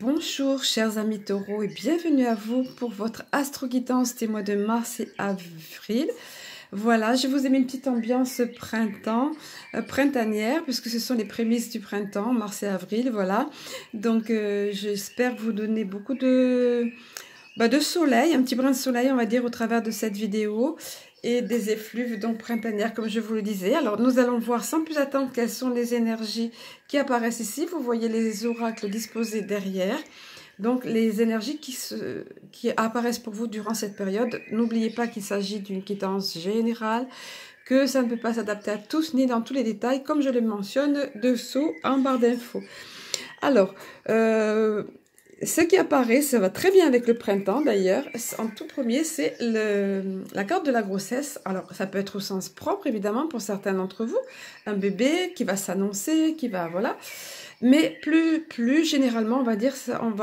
Bonjour chers amis taureaux et bienvenue à vous pour votre astro-guidance des mois de mars et avril. Voilà, je vous ai mis une petite ambiance printemps, printanière, puisque ce sont les prémices du printemps, mars et avril, voilà. Donc j'espère vous donner beaucoup de soleil, un petit brin de soleil on va dire au travers de cette vidéo. Et des effluves donc printanières comme je vous le disais. Alors nous allons voir sans plus attendre quelles sont les énergies qui apparaissent ici. Vous voyez les oracles disposés derrière. Donc les énergies qui apparaissent pour vous durant cette période. N'oubliez pas qu'il s'agit d'une guidance générale, que ça ne peut pas s'adapter à tous ni dans tous les détails comme je le mentionne dessous en barre d'infos. Alors, ce qui apparaît, ça va très bien avec le printemps d'ailleurs. En tout premier, c'est la carte de la grossesse. Alors, ça peut être au sens propre, évidemment, pour certains d'entre vous. Un bébé qui va s'annoncer, qui va, voilà. Mais plus généralement, on va dire,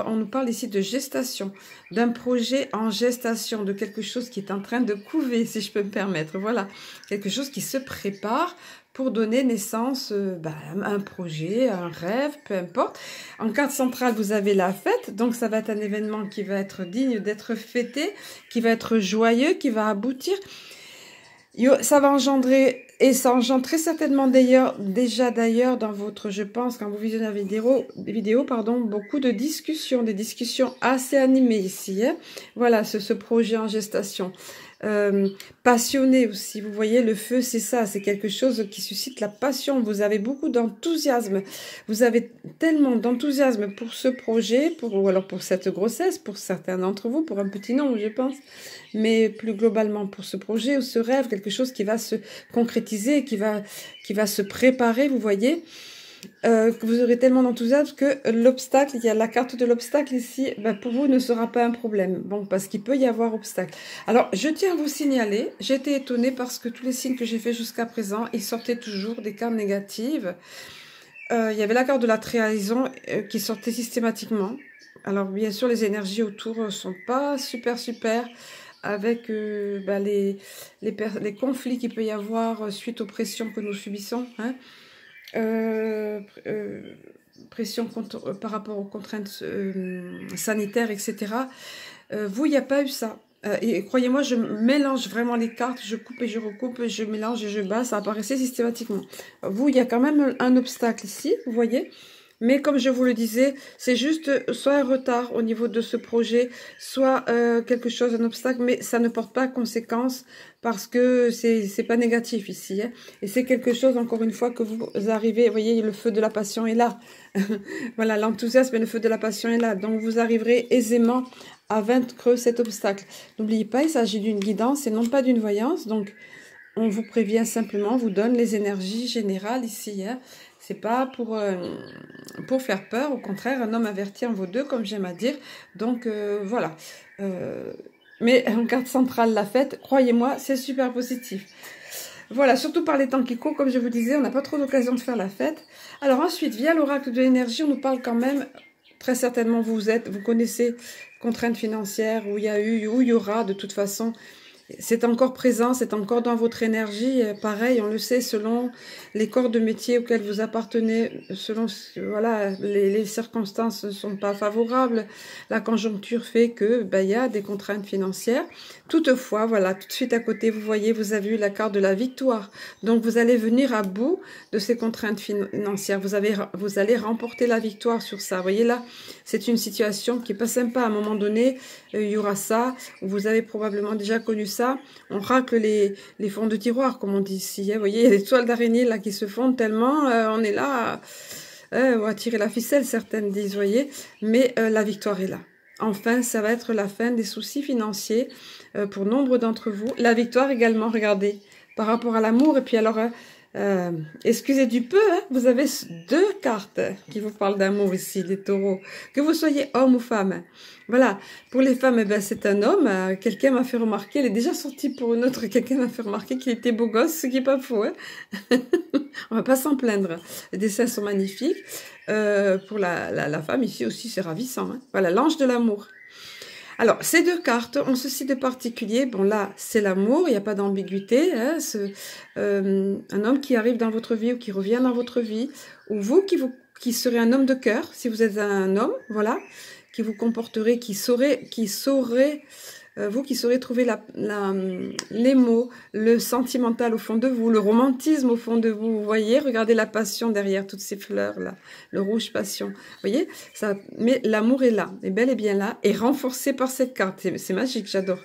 on nous parle ici de gestation, d'un projet en gestation, de quelque chose qui est en train de couver, si je peux me permettre. Voilà, quelque chose qui se prépare pour donner naissance à un projet, à un rêve, peu importe. En carte centrale, vous avez la fête, donc ça va être un événement qui va être digne d'être fêté, qui va être joyeux, qui va aboutir. Ça va engendrer, et ça engendre très certainement d'ailleurs dans votre, je pense, quand vous visionnez la vidéo, beaucoup de discussions, des discussions assez animées ici. Hein. Voilà, ce projet en gestation. Passionné aussi, vous voyez le feu, c'est ça, c'est quelque chose qui suscite la passion. Vous avez beaucoup d'enthousiasme, vous avez tellement d'enthousiasme pour ce projet, ou alors pour cette grossesse, pour certains d'entre vous, pour un petit nombre je pense, mais plus globalement pour ce projet ou ce rêve, quelque chose qui va se concrétiser, qui va se préparer, vous voyez. Que vous aurez tellement d'enthousiasme que l'obstacle, il y a la carte de l'obstacle ici, pour vous ne sera pas un problème. Bon, parce qu'il peut y avoir obstacle. Alors, je tiens à vous signaler, j'ai été étonnée parce que tous les signes que j'ai fait jusqu'à présent, ils sortaient toujours des cartes négatives. Il y avait la carte de la trahison qui sortait systématiquement. Alors, bien sûr, les énergies autour sont pas super, avec les conflits qu'il peut y avoir suite aux pressions que nous subissons, hein. Pression par rapport aux contraintes sanitaires, etc. Vous, il n'y a pas eu ça. Et croyez-moi, je mélange vraiment les cartes, je coupe et je recoupe, je mélange et je bats, ça apparaissait systématiquement. Vous, il y a quand même un obstacle ici, vous voyez. Mais comme je vous le disais, c'est juste soit un retard au niveau de ce projet, soit quelque chose, un obstacle, mais ça ne porte pas conséquence parce que c'est pas négatif ici. Hein. Et c'est quelque chose, encore une fois, que vous arrivez, vous voyez, le feu de la passion est là. Voilà, l'enthousiasme et le feu de la passion est là. Donc vous arriverez aisément à vaincre cet obstacle. N'oubliez pas, il s'agit d'une guidance et non pas d'une voyance. Donc on vous prévient simplement, on vous donne les énergies générales ici. Hein. C'est pas pour faire peur, au contraire, un homme averti en vaut deux, comme j'aime à dire. Donc voilà. Mais en carte centrale, la fête, croyez-moi, c'est super positif. Voilà, surtout par les temps qui courent, comme je vous disais, on n'a pas trop d'occasion de faire la fête. Alors ensuite, via l'oracle de l'énergie, on nous parle quand même, très certainement vous connaissez contraintes financières, où il y a eu, où il y aura de toute façon. C'est encore présent, c'est encore dans votre énergie. Pareil, on le sait, selon les corps de métier auxquels vous appartenez, selon voilà, les circonstances ne sont pas favorables. La conjoncture fait que il y a des contraintes financières. Toutefois, voilà, tout de suite à côté, vous voyez, vous avez eu la carte de la victoire. Donc, vous allez venir à bout de ces contraintes financières. Vous allez remporter la victoire sur ça. Vous voyez là, c'est une situation qui est pas sympa. À un moment donné, il y aura ça. Vous avez probablement déjà connu ça. On racle les fonds de tiroir, comme on dit ici. Hein. Vous voyez, il y a des toiles d'araignée là qui se fondent tellement on est là on va tirer la ficelle, certaines disent, voyez. Mais la victoire est là. Enfin, ça va être la fin des soucis financiers pour nombre d'entre vous. La victoire également, regardez, par rapport à l'amour. Et puis alors, excusez du peu, hein, vous avez deux cartes qui vous parlent d'amour ici, les taureaux. Que vous soyez homme ou femme. Voilà, pour les femmes, c'est un homme. Quelqu'un m'a fait remarquer, elle est déjà sortie pour une autre, quelqu'un m'a fait remarquer qu'il était beau gosse, ce qui n'est pas faux. Hein. On va pas s'en plaindre. Les dessins sont magnifiques. Pour la femme, ici aussi, c'est ravissant. Hein. Voilà, l'ange de l'amour. Alors, ces deux cartes ont ceci de particulier. Bon, là, c'est l'amour, il n'y a pas d'ambiguïté. Hein, un homme qui arrive dans votre vie ou qui revient dans votre vie, ou vous qui qui serait un homme de cœur, si vous êtes un homme, voilà, qui vous comporterait, qui saurait vous qui saurez trouver les mots, le sentimental au fond de vous, le romantisme au fond de vous. Vous voyez, regardez la passion derrière toutes ces fleurs-là, le rouge passion. Vous voyez, ça, mais l'amour est là, est bel et bien là, et renforcé par cette carte. C'est magique, j'adore.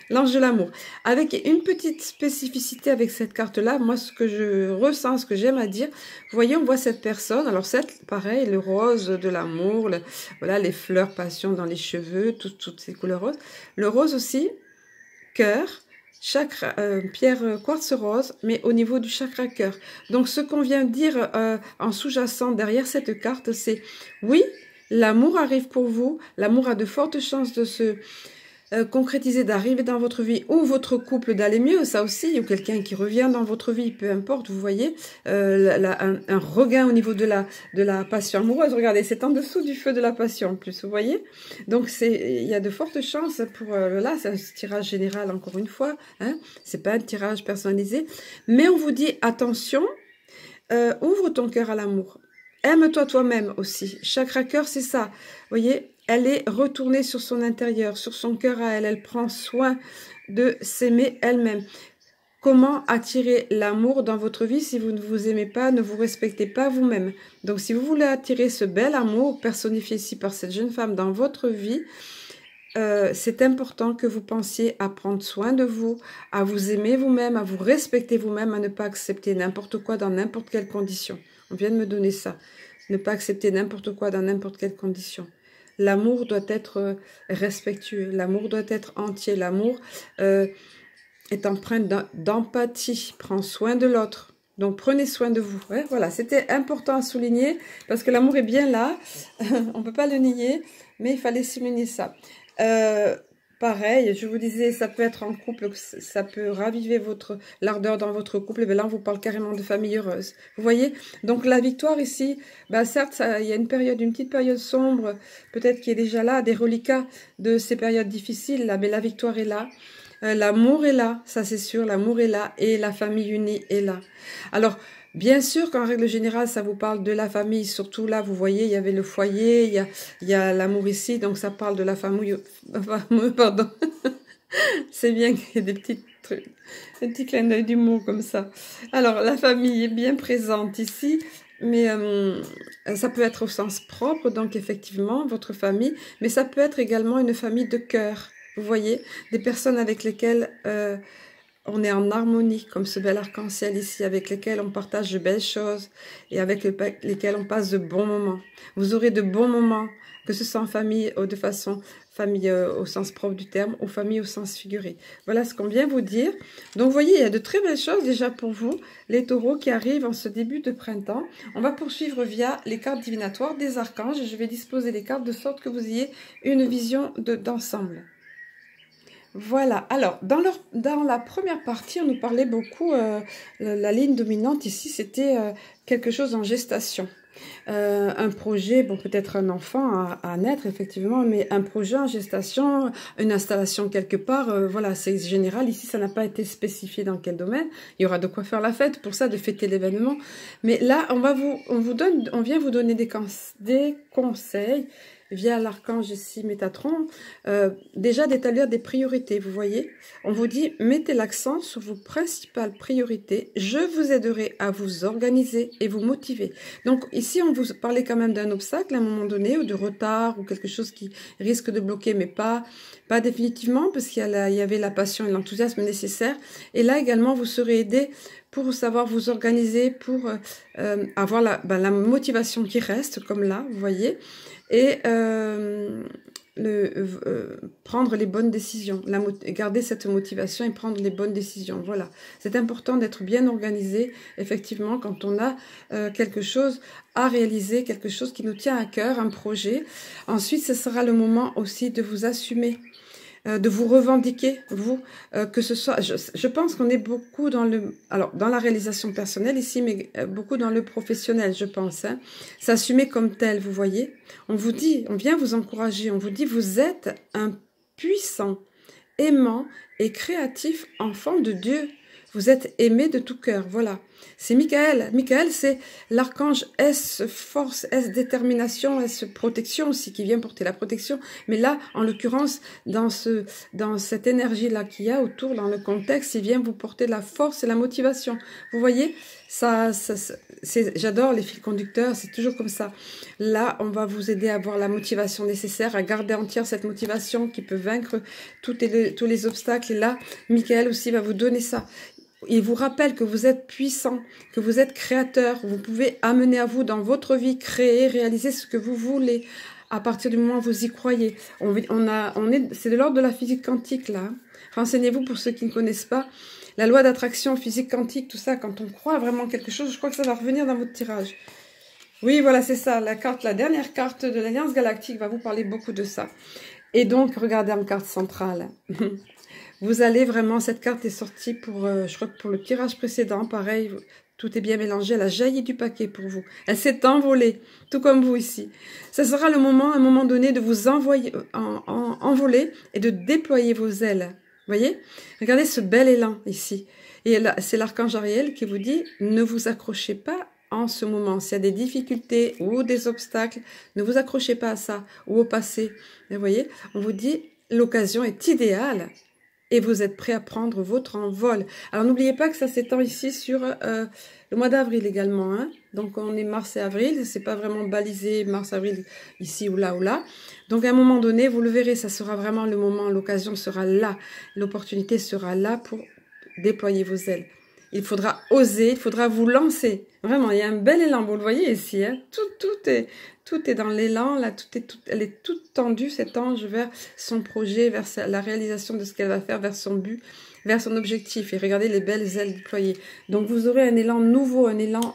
L'ange de l'amour. Avec une petite spécificité avec cette carte-là, moi, ce que je ressens, ce que j'aime à dire, vous voyez, on voit cette personne, alors c'est pareil, le rose de l'amour, voilà, les fleurs passion dans les cheveux, toutes ces couleurs roses. Le rose aussi, cœur, chakra, pierre quartz rose, mais au niveau du chakra cœur. Donc, ce qu'on vient de dire en sous-jacent derrière cette carte, c'est oui, l'amour arrive pour vous, l'amour a de fortes chances de se concrétiser, d'arriver dans votre vie, ou votre couple d'aller mieux, ça aussi, ou quelqu'un qui revient dans votre vie, peu importe, vous voyez, un regain au niveau de la passion amoureuse. Regardez, c'est en dessous du feu de la passion en plus, vous voyez. Donc il y a de fortes chances pour là, c'est un tirage général encore une fois, hein, c'est pas un tirage personnalisé, mais on vous dit attention, ouvre ton cœur à l'amour. Aime-toi toi-même aussi. Chakra cœur, c'est ça. Vous voyez, elle est retournée sur son intérieur, sur son cœur à elle. Elle prend soin de s'aimer elle-même. Comment attirer l'amour dans votre vie si vous ne vous aimez pas, ne vous respectez pas vous-même? Donc, si vous voulez attirer ce bel amour, personnifié ici par cette jeune femme dans votre vie, c'est important que vous pensiez à prendre soin de vous, à vous aimer vous-même, à vous respecter vous-même, à ne pas accepter n'importe quoi dans n'importe quelle condition. On vient de me donner ça. Ne pas accepter n'importe quoi dans n'importe quelle condition. L'amour doit être respectueux. L'amour doit être entier. L'amour est empreint d'empathie. Prend soin de l'autre. Donc, prenez soin de vous. Ouais, voilà, c'était important à souligner parce que l'amour est bien là. On ne peut pas le nier, mais il fallait souligner ça. Pareil, je vous disais, ça peut être en couple, ça peut raviver l'ardeur dans votre couple. Mais là, on vous parle carrément de famille heureuse. Vous voyez? Donc, la victoire ici, bah, certes, il y a une petite période sombre, peut-être qui est déjà là, des reliquats de ces périodes difficiles, là, mais la victoire est là. L'amour est là, ça c'est sûr, l'amour est là, et la famille unie est là. Alors, bien sûr qu'en règle générale, ça vous parle de la famille, surtout là, vous voyez, il y avait le foyer, il y a l'amour ici, donc ça parle de la famille, pardon. C'est bien qu'il y ait des petits trucs, des petits clins d'œil d'humour comme ça. Alors, la famille est bien présente ici, mais ça peut être au sens propre, donc effectivement, votre famille, mais ça peut être également une famille de cœur. Vous voyez, des personnes avec lesquelles on est en harmonie, comme ce bel arc-en-ciel ici, avec lesquelles on partage de belles choses et avec lesquelles on passe de bons moments. Vous aurez de bons moments, que ce soit en famille ou de façon famille au sens propre du terme, ou famille au sens figuré. Voilà ce qu'on vient vous dire. Donc, vous voyez, il y a de très belles choses déjà pour vous, les taureaux qui arrivent en ce début de printemps. On va poursuivre via les cartes divinatoires des archanges. Je vais disposer les cartes de sorte que vous ayez une vision d'ensemble. Voilà, alors dans la première partie, on nous parlait beaucoup, la ligne dominante ici, c'était quelque chose en gestation. Un projet, bon peut-être un enfant à naître effectivement, mais un projet en gestation, une installation quelque part, voilà, c'est général. Ici, ça n'a pas été spécifié dans quel domaine. Il y aura de quoi faire la fête, pour ça, de fêter l'événement. Mais là, on vient vous donner des conseils via l'archange ici, Métatron, déjà d'établir des priorités, vous voyez. On vous dit, mettez l'accent sur vos principales priorités, je vous aiderai à vous organiser et vous motiver. Donc ici, on vous parlait quand même d'un obstacle à un moment donné, ou de retard, ou quelque chose qui risque de bloquer, mais pas définitivement, parce qu'il y avait la passion et l'enthousiasme nécessaires. Et là également, vous serez aidé pour savoir vous organiser, pour avoir la motivation qui reste, comme là, vous voyez, et prendre les bonnes décisions, garder cette motivation et prendre les bonnes décisions. Voilà, c'est important d'être bien organisé, effectivement, quand on a quelque chose à réaliser, quelque chose qui nous tient à cœur, un projet. Ensuite, ce sera le moment aussi de vous assumer, de vous revendiquer, vous, que ce soit, je pense qu'on est beaucoup dans dans la réalisation personnelle ici, mais beaucoup dans le professionnel, je pense, hein. S'assumer comme tel, vous voyez. On vous dit, on vient vous encourager, on vous dit, vous êtes un puissant, aimant et créatif enfant de Dieu. Vous êtes aimé de tout cœur, voilà. C'est Michael. Michael, c'est l'archange S force, S détermination, S protection aussi, qui vient porter la protection. Mais là, en l'occurrence, dans cette énergie-là qu'il y a autour, dans le contexte, il vient vous porter la force et la motivation. Vous voyez, j'adore les fils conducteurs, c'est toujours comme ça. Là, on va vous aider à avoir la motivation nécessaire, à garder entière cette motivation qui peut vaincre tous les obstacles. Et là, Michael aussi va vous donner ça. Il vous rappelle que vous êtes puissant, que vous êtes créateur, vous pouvez amener à vous dans votre vie, créer, réaliser ce que vous voulez. À partir du moment où vous y croyez. C'est de l'ordre de la physique quantique là. Renseignez-vous pour ceux qui ne connaissent pas. La loi d'attraction, physique quantique, tout ça, quand on croit vraiment quelque chose, je crois que ça va revenir dans votre tirage. Oui, voilà, c'est ça. La dernière carte de l'Alliance Galactique va vous parler beaucoup de ça. Et donc, regardez en carte centrale. Vous allez vraiment, cette carte est sortie pour, je crois que pour le tirage précédent, pareil, tout est bien mélangé, elle a jailli du paquet pour vous. Elle s'est envolée, tout comme vous ici. Ça sera le moment, à un moment donné, de vous envoler et de déployer vos ailes. Vous voyez? Regardez ce bel élan ici. Et là, c'est l'archange Ariel qui vous dit, ne vous accrochez pas en ce moment. S'il y a des difficultés ou des obstacles, ne vous accrochez pas à ça ou au passé. Vous voyez? On vous dit, l'occasion est idéale. Et vous êtes prêt à prendre votre envol. Alors, n'oubliez pas que ça s'étend ici sur le mois d'avril également. Hein. Donc, on est mars et avril. C'est pas vraiment balisé mars-avril ici ou là ou là. Donc, à un moment donné, vous le verrez, ça sera vraiment le moment. L'occasion sera là. L'opportunité sera là pour déployer vos ailes. Il faudra oser, il faudra vous lancer. Vraiment, il y a un bel élan. Vous le voyez ici. Hein. Tout est dans l'élan, là, elle est toute tendue, cet ange, vers son projet, vers la réalisation de ce qu'elle va faire, vers son but, vers son objectif. Et regardez les belles ailes déployées. Donc, vous aurez un élan nouveau, un élan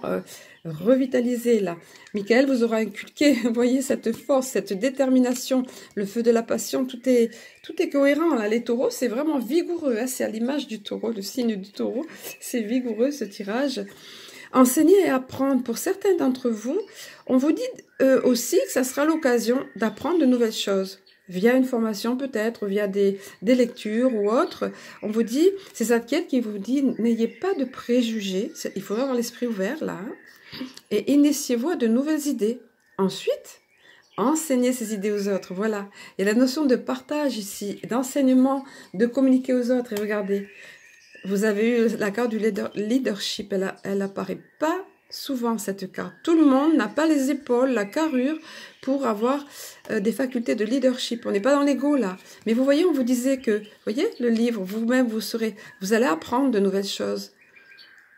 revitalisé, là. Michael vous aura inculqué, vous voyez, cette force, cette détermination, le feu de la passion, tout est cohérent, là. Les taureaux, c'est vraiment vigoureux, hein. C'est à l'image du taureau, le signe du taureau. C'est vigoureux, ce tirage. Enseigner et apprendre. Pour certains d'entre vous, on vous dit aussi que ça sera l'occasion d'apprendre de nouvelles choses. Via une formation peut-être, via des lectures ou autres. On vous dit, c'est cette quête qui vous dit, n'ayez pas de préjugés. Il faut avoir l'esprit ouvert là. Hein, et initiez-vous à de nouvelles idées. Ensuite, enseignez ces idées aux autres. Voilà. Il y a la notion de partage ici, d'enseignement, de communiquer aux autres. Et regardez. Vous avez eu la carte du leadership, elle apparaît pas souvent cette carte. Tout le monde n'a pas les épaules, la carrure pour avoir des facultés de leadership. On n'est pas dans l'ego là. Mais vous voyez, on vous disait que, vous voyez, le livre, vous-même, vous allez apprendre de nouvelles choses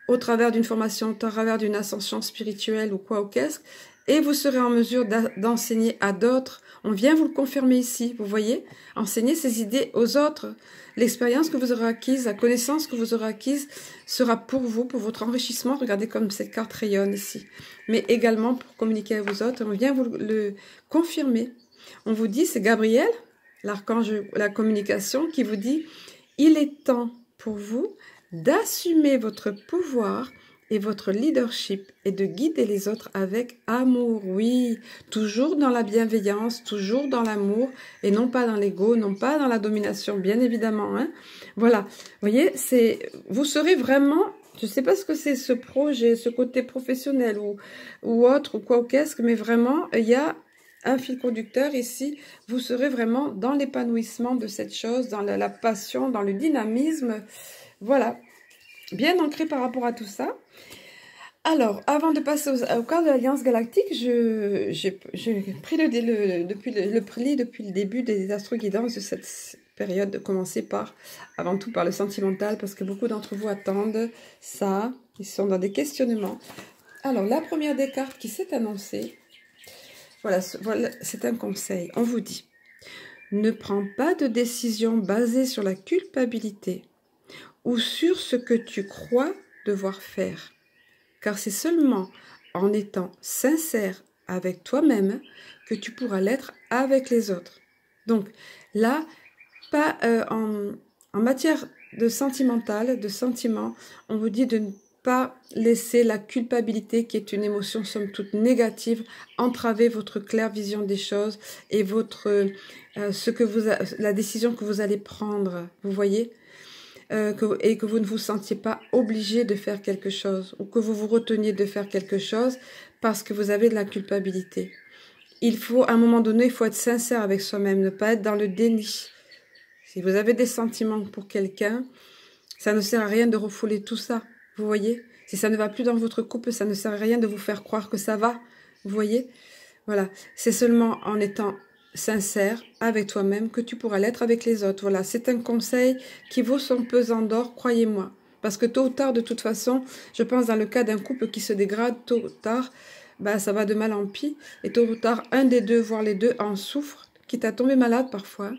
au travers d'une formation, au travers d'une ascension spirituelle ou quoi ou qu'est-ce, et vous serez en mesure d'enseigner à d'autres. On vient vous le confirmer ici, vous voyez, enseigner ces idées aux autres. L'expérience que vous aurez acquise, la connaissance que vous aurez acquise sera pour vous, pour votre enrichissement. Regardez comme cette carte rayonne ici. Mais également pour communiquer à vous autres. On vient vous le confirmer. On vous dit, c'est Gabriel, l'archange, la communication, qui vous dit, il est temps pour vous d'assumer votre pouvoir et votre leadership et de guider les autres avec amour, oui, toujours dans la bienveillance, toujours dans l'amour et non pas dans l'ego, non pas dans la domination, bien évidemment. Hein. Voilà, vous voyez, vous serez vraiment, je ne sais pas ce que c'est ce projet, ce côté professionnel ou autre ou quoi ou qu'est-ce, mais vraiment, il y a un fil conducteur ici, vous serez vraiment dans l'épanouissement de cette chose, dans la passion, dans le dynamisme, voilà, bien ancré par rapport à tout ça. Alors, avant de passer au cas de l'Alliance Galactique, j'ai pris depuis le début des astro-guidances de cette période, de commencer avant tout par le sentimental, parce que beaucoup d'entre vous attendent ça, ils sont dans des questionnements. Alors, la première des cartes qui s'est annoncée, voilà, c'est un conseil, on vous dit, ne prends pas de décision basée sur la culpabilité ou sur ce que tu crois devoir faire. Car c'est seulement en étant sincère avec toi-même que tu pourras l'être avec les autres. Donc là, pas en matière de sentimental, de sentiment, on vous dit de ne pas laisser la culpabilité, qui est une émotion somme toute négative, entraver votre claire vision des choses et la décision que vous allez prendre. Vous voyez ? et que vous ne vous sentiez pas obligé de faire quelque chose ou que vous vous reteniez de faire quelque chose parce que vous avez de la culpabilité. Il faut, à un moment donné, il faut être sincère avec soi-même, ne pas être dans le déni. Si vous avez des sentiments pour quelqu'un, ça ne sert à rien de refouler tout ça, vous voyez? Si ça ne va plus dans votre couple, ça ne sert à rien de vous faire croire que ça va, vous voyez? Voilà, c'est seulement en étant sincère avec toi-même que tu pourras l'être avec les autres. Voilà, c'est un conseil qui vaut son pesant d'or, croyez-moi. Parce que tôt ou tard, de toute façon, je pense dans le cas d'un couple qui se dégrade, tôt ou tard, bah, ça va de mal en pis. Et tôt ou tard, un des deux, voire les deux, en souffrent, quitte à tomber malade parfois.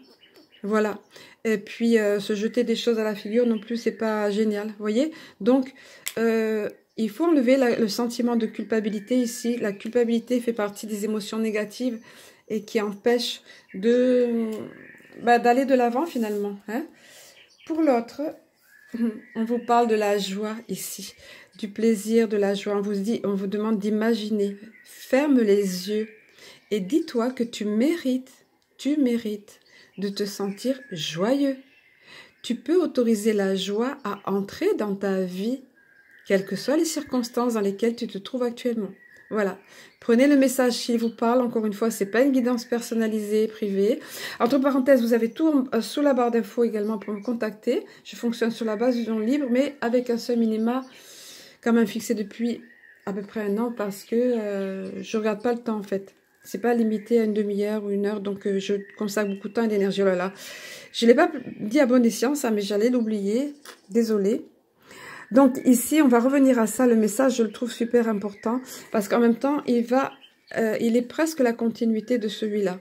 Voilà. Et puis, se jeter des choses à la figure non plus, c'est pas génial, vous voyez? Donc, il faut enlever le sentiment de culpabilité ici. La culpabilité fait partie des émotions négatives et qui empêchent d'aller de l'avant finalement. Hein. Pour l'autre, on vous parle de la joie ici, du plaisir, de la joie. On vous demande d'imaginer. Ferme les yeux et dis-toi que tu mérites de te sentir joyeux. Tu peux autoriser la joie à entrer dans ta vie, quelles que soient les circonstances dans lesquelles tu te trouves actuellement. Voilà. Prenez le message s'il vous parle. Encore une fois, c'est pas une guidance personnalisée, privée. Entre parenthèses, vous avez tout sous la barre d'infos également pour me contacter. Je fonctionne sur la base du don libre, mais avec un seul minima quand même fixé depuis à peu près 1 an parce que je regarde pas le temps en fait. C'est pas limité à une demi-heure ou 1 heure, donc je consacre beaucoup de temps et d'énergie. Oh là là. Je l'ai pas dit à bon escient, ça, mais j'allais l'oublier. Désolée. Donc ici, on va revenir à ça. Le message, je le trouve super important parce qu'en même temps, il est presque la continuité de celui-là.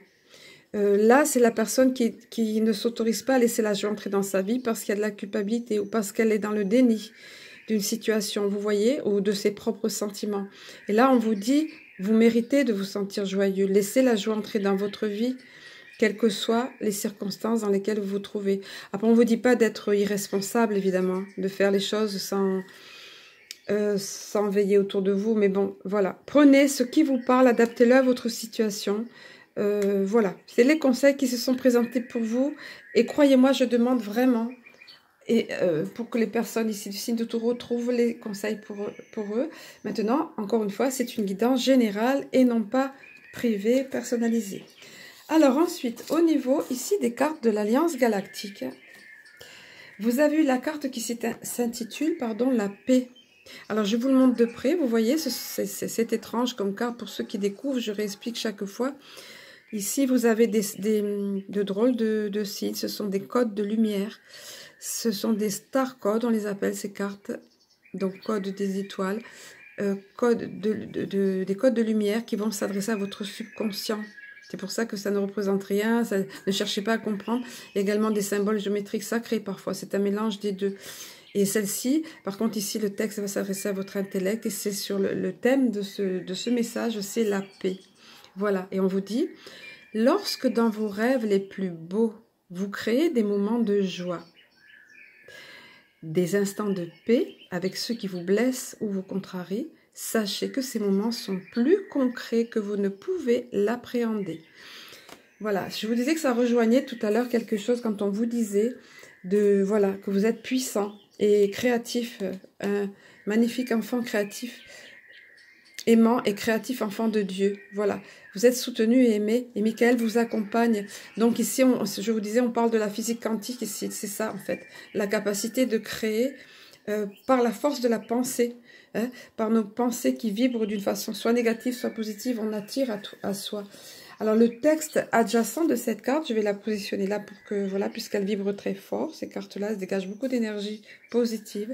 Là, c'est la personne qui ne s'autorise pas à laisser la joie entrer dans sa vie parce qu'il y a de la culpabilité ou parce qu'elle est dans le déni d'une situation, vous voyez, ou de ses propres sentiments. Et là, on vous dit, vous méritez de vous sentir joyeux. Laissez la joie entrer dans votre vie, quelles que soient les circonstances dans lesquelles vous vous trouvez. Après, on ne vous dit pas d'être irresponsable, évidemment, de faire les choses sans veiller autour de vous. Mais bon, voilà. Prenez ce qui vous parle, adaptez-le à votre situation. Voilà. C'est les conseils qui se sont présentés pour vous. Et croyez-moi, je demande vraiment, et pour que les personnes ici du signe de Taureau trouvent les conseils pour eux. Maintenant, encore une fois, c'est une guidance générale et non pas privée, personnalisée. Alors ensuite, au niveau ici des cartes de l'Alliance Galactique, vous avez eu la carte qui s'intitule, la paix. Alors je vous le montre de près, vous voyez, c'est étrange comme carte pour ceux qui découvrent, je réexplique chaque fois. Ici, vous avez de drôles de signes, ce sont des codes de lumière, ce sont des star codes, on les appelle ces cartes, donc code des étoiles, des codes de lumière qui vont s'adresser à votre subconscient. C'est pour ça que ça ne représente rien, ça, ne cherchez pas à comprendre. Il y a également des symboles géométriques sacrés parfois, c'est un mélange des deux. Et celle-ci, par contre ici le texte va s'adresser à votre intellect et c'est sur le thème de ce message, c'est la paix. Voilà, et on vous dit, lorsque dans vos rêves les plus beaux, vous créez des moments de joie, des instants de paix avec ceux qui vous blessent ou vous contrarient, sachez que ces moments sont plus concrets que vous ne pouvez l'appréhender. Voilà, je vous disais que ça rejoignait tout à l'heure quelque chose quand on vous disait que vous êtes puissant et créatif, un magnifique enfant créatif, aimant et créatif enfant de Dieu. Voilà, vous êtes soutenu et aimé et Michael vous accompagne. Donc ici, je vous disais, on parle de la physique quantique ici, c'est ça en fait, la capacité de créer par la force de la pensée. Hein, par nos pensées qui vibrent d'une façon soit négative, soit positive, on attire à soi. Alors le texte adjacent de cette carte, je vais la positionner là pour que, voilà, puisqu'elle vibre très fort, ces cartes-là, elles dégagent beaucoup d'énergie positive.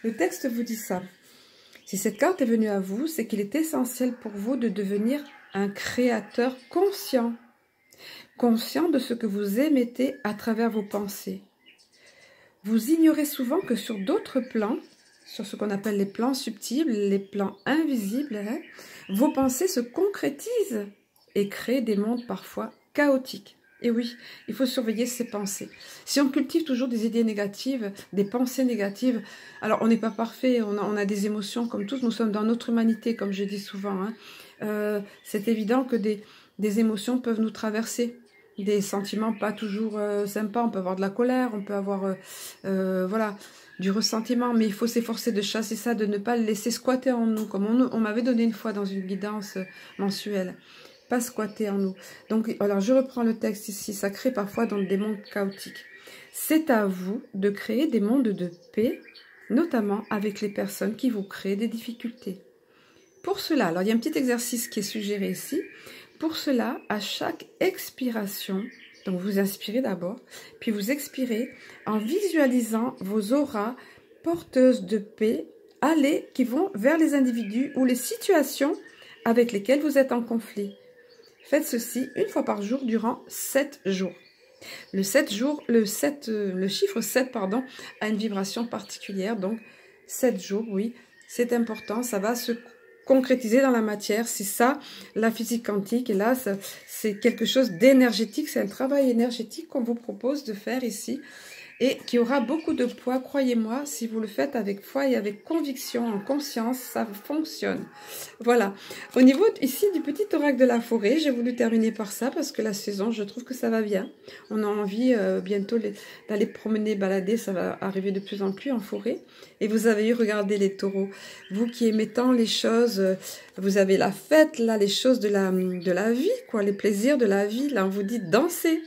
Le texte vous dit ça. Si cette carte est venue à vous, c'est qu'il est essentiel pour vous de devenir un créateur conscient. Conscient de ce que vous émettez à travers vos pensées. Vous ignorez souvent que sur d'autres plans, sur ce qu'on appelle les plans subtils, les plans invisibles, hein, vos pensées se concrétisent et créent des mondes parfois chaotiques. Et oui, il faut surveiller ses pensées. Si on cultive toujours des idées négatives, des pensées négatives, alors on n'est pas parfait, on a des émotions comme tous, nous sommes dans notre humanité, comme je dis souvent. Hein. C'est évident que des émotions peuvent nous traverser. des sentiments pas toujours sympas. On peut avoir de la colère, on peut avoir voilà, du ressentiment, mais il faut s'efforcer de chasser ça, de ne pas le laisser squatter en nous, comme on m'avait donné une fois dans une guidance mensuelle. Pas squatter en nous. Donc, alors je reprends le texte ici, ça crée parfois dans des mondes chaotiques. C'est à vous de créer des mondes de paix, notamment avec les personnes qui vous créent des difficultés. Pour cela, alors il y a un petit exercice qui est suggéré ici. Pour cela, à chaque expiration, donc vous inspirez d'abord, puis vous expirez en visualisant vos auras porteuses de paix qui vont vers les individus ou les situations avec lesquelles vous êtes en conflit. Faites ceci une fois par jour durant 7 jours. Le chiffre 7, pardon, a une vibration particulière, donc 7 jours, oui, c'est important, ça va se concrétiser dans la matière, c'est ça, la physique quantique, et là, c'est quelque chose d'énergétique, c'est un travail énergétique qu'on vous propose de faire ici, et qui aura beaucoup de poids, croyez-moi, si vous le faites avec foi et avec conviction, en conscience, ça fonctionne. Voilà. Au niveau ici du petit oracle de la forêt, j'ai voulu terminer par ça parce que la saison, je trouve que ça va bien. On a envie bientôt d'aller promener, balader, ça va arriver de plus en plus en forêt. Et vous avez eu, regardez les taureaux, vous qui aimez tant les choses, vous avez la fête, là, les choses de la vie, quoi, les plaisirs de la vie, là, on vous dit danser.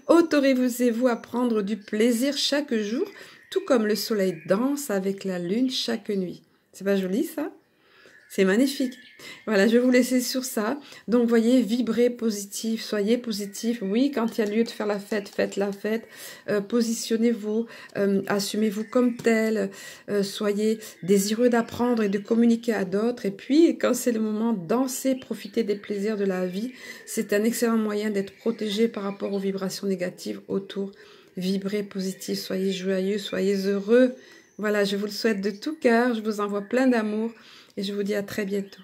Autorisez-vous à prendre du plaisir chaque jour, tout comme le soleil danse avec la lune chaque nuit. C'est pas joli ça? C'est magnifique. Voilà, je vais vous laisser sur ça. Donc, voyez, vibrez positif, soyez positif. Oui, quand il y a lieu de faire la fête, faites la fête. Positionnez-vous, assumez-vous comme tel. Soyez désireux d'apprendre et de communiquer à d'autres. Et puis, quand c'est le moment, dansez, profitez des plaisirs de la vie. C'est un excellent moyen d'être protégé par rapport aux vibrations négatives autour. Vibrez positif, soyez joyeux, soyez heureux. Voilà, je vous le souhaite de tout cœur. Je vous envoie plein d'amour. Et je vous dis à très bientôt.